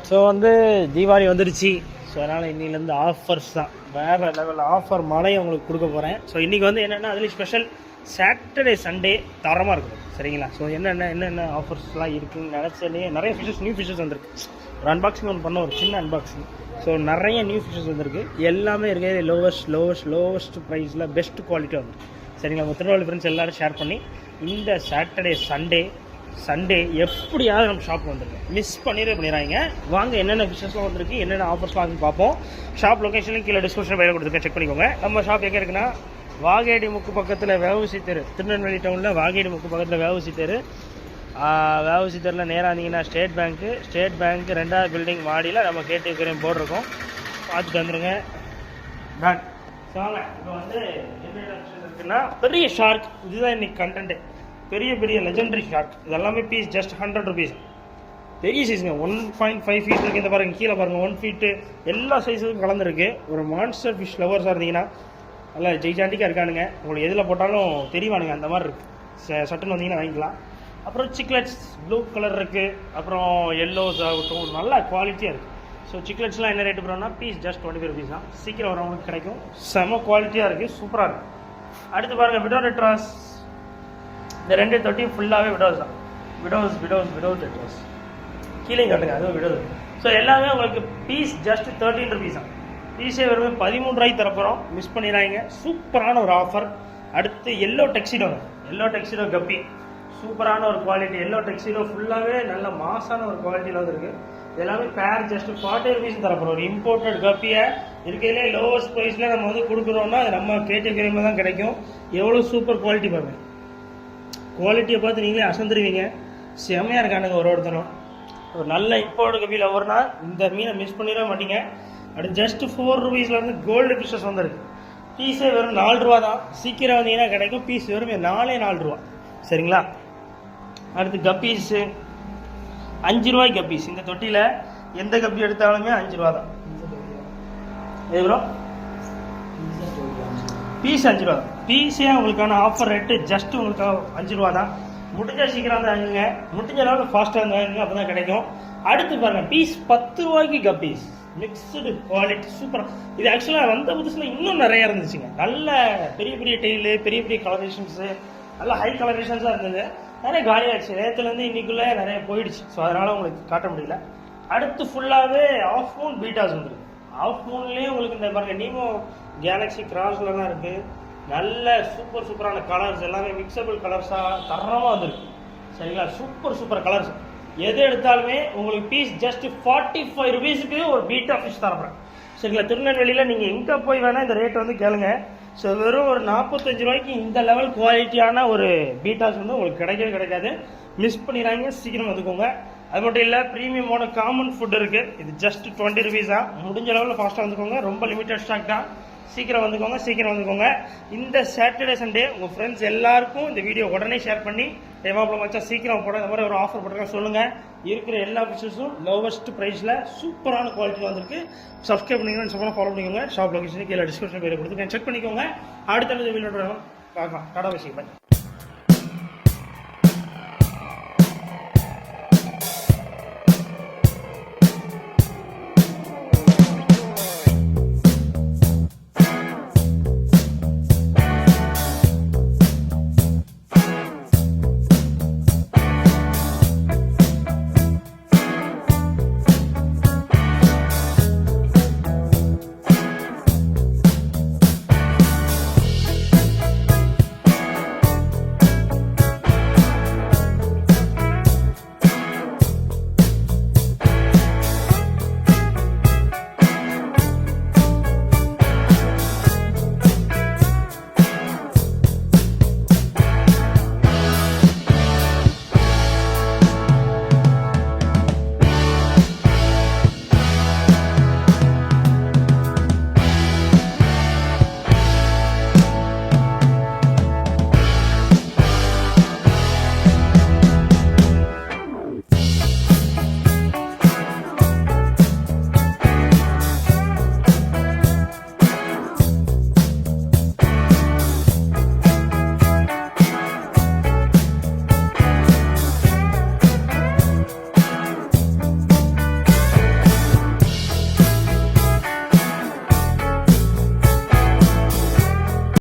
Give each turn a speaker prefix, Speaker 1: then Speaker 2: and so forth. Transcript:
Speaker 1: So வந்து தீபாவளி வந்துடுச்சு. So அதனால் இன்னிலேருந்து ஆஃபர்ஸ் தான், வேறு லெவல் ஆஃபர் மழையை உங்களுக்கு கொடுக்க போகிறேன். ஸோ இன்றைக்கி வந்து என்னென்னா அதுலேயும் ஸ்பெஷல் சாட்டர்டே சண்டே தரமாக இருக்கும் சரிங்களா. ஸோ என்னென்ன ஆஃபர்ஸ்லாம் இருக்குதுன்னு நினச்சாலே நிறைய ஃபிஷஸ், நியூ ஃபிஷஸ் வந்துருக்கு. ஒரு அன்பாக்சிங் ஒன்று பண்ண, ஒரு சின்ன அன்பாக்சிங். ஸோ நிறைய நியூ ஃபிஷஸ் வந்துருக்கு, எல்லாமே இருக்கிறது லோவஸ்ட் ப்ரைஸில் பெஸ்ட் குவாலிட்டி வந்துருக்கு சரிங்களா. உங்கள் திருநெல்வேலி ஃப்ரெண்ட்ஸ் எல்லோரும் ஷேர் பண்ணி இந்த சாட்டர்டே சண்டே எப்படியாவது நம்ம ஷாப் வந்துருக்கு, மிஸ் பண்ணிடுறாங்க. வாங்க என்னென்ன ஃபிஷஸ்லாம் வந்திருக்கு, என்னென்ன ஆஃபர்ஸ்லாம் வந்து பார்ப்போம். ஷாப் லொக்கேஷனும் கீழே டிஸ்கிரிப்ஷன் பையில கொடுத்துருக்கேன், செக் பண்ணிக்கோங்க. நம்ம ஷாப் எங்கே இருக்குன்னா வாகேடி முக்கு பக்கத்தில் வேவுசி தெரு, திருநெல்வேலி டவுனில் வாகேடி முக்கு பக்கத்தில் வேவுசி தெரு. வேவுசி தெருவில் நேராக இருந்தீங்கன்னா ஸ்டேட் பேங்க்கு 2வது பில்டிங் மாடியில் நம்ம கேட்டு இருக்கிறேன் போர்டு இருக்கும், பார்த்துட்டு வந்துடுங்க. டன் சாங்க. இப்போ வந்து என்னென்ன ஃபிஷஸ் இருக்குன்னா பெரிய ஷார்க், இதுதான் இன்றைக்கி கண்டென்ட்டு. பெரிய லெஜெண்டரி ஷார்க், இதெல்லாமே பீஸ் ஜஸ்ட் 100 rupees. பெரிய சைஸுங்க, 1.5 feet இருக்குது. இந்த பாருங்கள், கீழே பாருங்கள் 1 feet, எல்லா சைஸுக்கும் கலந்துருக்கு. ஒரு மான்ஸ்டர் ஃபிஷ் லவர்ஸாக இருந்தீங்கன்னா நல்லா ஜெய்ஜாண்டிக்காக இருக்கானுங்க, உங்களுக்கு எதில் போட்டாலும் தெரிவானுங்க, அந்த மாதிரி இருக்குது. சட்டுன்னு வந்தீங்கன்னா வாங்கிக்கலாம். அப்புறம் சிக்லெட்ஸ் ப்ளூ கலர் இருக்குது, அப்புறம் எல்லோஸ் ஆகட்டும், நல்ல குவாலிட்டியாக இருக்குது. ஸோ சிக்லெட்ஸ்லாம் என்ன ரேட்டு போகிறோம்னா பீஸ் ஜஸ்ட் 25 rupees தான். சீக்கிரம் வரவங்களுக்கு கிடைக்கும், செம குவாலிட்டியாக இருக்குது, சூப்பராக இருக்குது. அடுத்து பாருங்கள் விடோ டெட்ராஸ். இந்த 2 தொட்டியும் ஃபுல்லாகவே விடோஸ் தான். விடோ டெட்ராஸ் கீழே காட்டுங்க, அதுவும் விடோஸ். ஸோ எல்லாமே உங்களுக்கு பீஸ் ஜஸ்ட் 13 rupees தான். பீஸே வெறுமே 13 ரூபாய்க்கு தரப்போகிறோம், மிஸ் பண்ணிடுறாங்க. சூப்பரான ஒரு ஆஃபர். அடுத்து எல்லோ டெக்ஸிடோ கப்பி, சூப்பரான ஒரு குவாலிட்டி. எல்லோ டெக்ஸிடோ ஃபுல்லாகவே நல்ல மாசான ஒரு குவாலிட்டியில் வந்துருக்கு. எல்லாமே பேர் ஜஸ்ட் 40 rupees தரப்போகிறோம். ஒரு இம்போர்ட்டட் கப்பியை இருக்கையிலே லோவஸ்ட் ப்ரைஸில் நம்ம வந்து கொடுக்குறோன்னா அது நம்ம கேட்டகரியில் தான் கிடைக்கும். எவ்வளோ சூப்பர் குவாலிட்டி பாருங்கள், குவாலிட்டியை பார்த்து நீங்களே அசந்துருவீங்க. செம்மையாக இருக்கானுங்க ஒருத்தரும். ஒரு நல்ல இம்போர்ட் கப்பியில் ஒரு நாள் இந்த மீனை மிஸ் பண்ணிட மாட்டீங்க. அடுத்து ஜஸ்ட் 4 rupeesலேருந்து கோல்டு ஃபிஷஸ் வந்துருக்கு. பீஸே வெறும் 4 ரூபா தான். சீக்கிரம் வந்தீங்கன்னா கிடைக்கும். பீஸ் வெறும் 4 ரூபா சரிங்களா. அடுத்து கப்பீஸு 5 ரூபாய்க்கு கப்பீஸ். இந்த தொட்டியில் எந்த கப்பி எடுத்தாலுமே 5 ரூபா தான். எவ்வளோ பீஸ்? 5 ரூபா. பீஸே உங்களுக்கான ஆஃபர் ரேட்டு ஜஸ்ட் உங்களுக்கு 5 ரூபா தான். முடிஞ்சால் சீக்கிரம் வந்து வாங்குங்க, முடிஞ்ச அளவுக்கு ஃபாஸ்ட்டாக வந்து வாங்குங்க, அப்போ தான் கிடைக்கும். அடுத்து பாருங்கள், பீஸ் 10 ரூபாய்க்கு கப்பீஸ், மிக்சடு குவாலிட்டி சூப்பராக. இது ஆக்சுவலாக வந்த புதுசில் இன்னும் நிறையா இருந்துச்சுங்க. நல்ல பெரிய டெய்லு, பெரிய கலரேஷன்ஸு, நல்ல ஹை கலரேஷன்ஸாக இருந்தது. நிறைய காலியாகிடுச்சு, நேற்றுலேருந்து இன்னைக்குள்ளே நிறைய போயிடுச்சு. ஸோ அதனால் உங்களுக்கு காட்ட முடியல. அடுத்து ஃபுல்லாகவே ஆஃப் மூன் பீட்டாஸ் வந்துருக்கு. ஆஃப் மூன்லேயே உங்களுக்கு இந்த பாருங்கள் நீமோ கேலக்ஸி கிராஸ்லாம் இருக்குது. நல்ல சூப்பரான கலர்ஸ், எல்லாமே மிக்சபிள் கலர்ஸாக தரமாக வந்துருக்கு சரிங்களா. Super colours. எது எடுத்தாலுமே உங்களுக்கு பீஸ் ஜஸ்ட் 45 rupeesக்கு ஒரு பீட்டா ஃபிஷ் தரப்போகிறேன் சரிங்களா. திருநெல்வேலியில் நீங்கள் எங்கே போய் வேணால் இந்த ரேட் வந்து கேளுங்க. ஸோ வெறும் ஒரு 45 ரூபாய்க்கு இந்த லெவல் குவாலிட்டியான ஒரு பீட்டாஸ் வந்து உங்களுக்கு கிடைக்காது, மிஸ் பண்ணிடுறாங்க. சீக்கிரம் வந்துக்கோங்க. அது மட்டும் இல்லை, ப்ரீமியமான காமன் ஃபுட் இருக்குது. இது ஜஸ்ட் 20 rupees தான். முடிஞ்ச லெவலில் ஃபாஸ்ட்டாக வந்துக்கோங்க, ரொம்ப லிமிட்டட் ஸ்டாக் தான். சீக்கிரம் வந்துக்கோங்க. இந்த சாட்டர்டே சண்டே உங்கள் ஃப்ரெண்ட்ஸ் எல்லாருக்கும் இந்த வீடியோ உடனே ஷேர் பண்ணி டேமாப்பில் வச்சா சீக்கிரம் போட, இந்த மாதிரி ஒரு ஆஃபர் போட்டுருக்க சொல்லுங்கள். இருக்கிற எல்லா ஃபிஷஸும் லோவஸ்ட் ப்ரைஸில் சூப்பரான குவாலிட்டியில் வந்துருக்கு. சப்ஸ்கிரைப் பண்ணிக்கோங்க, இன்ஸ்டாகிராம் ஃபாலோ பண்ணிக்கோங்க. ஷாப் லொகேஷனுக்கு கீழே டிஸ்கிரிப்ஷன் பேர் கொடுத்துருக்கேன், செக் பண்ணிக்கோங்க. அடுத்த வீடியோ பார்க்கலாம். டாடா, பை.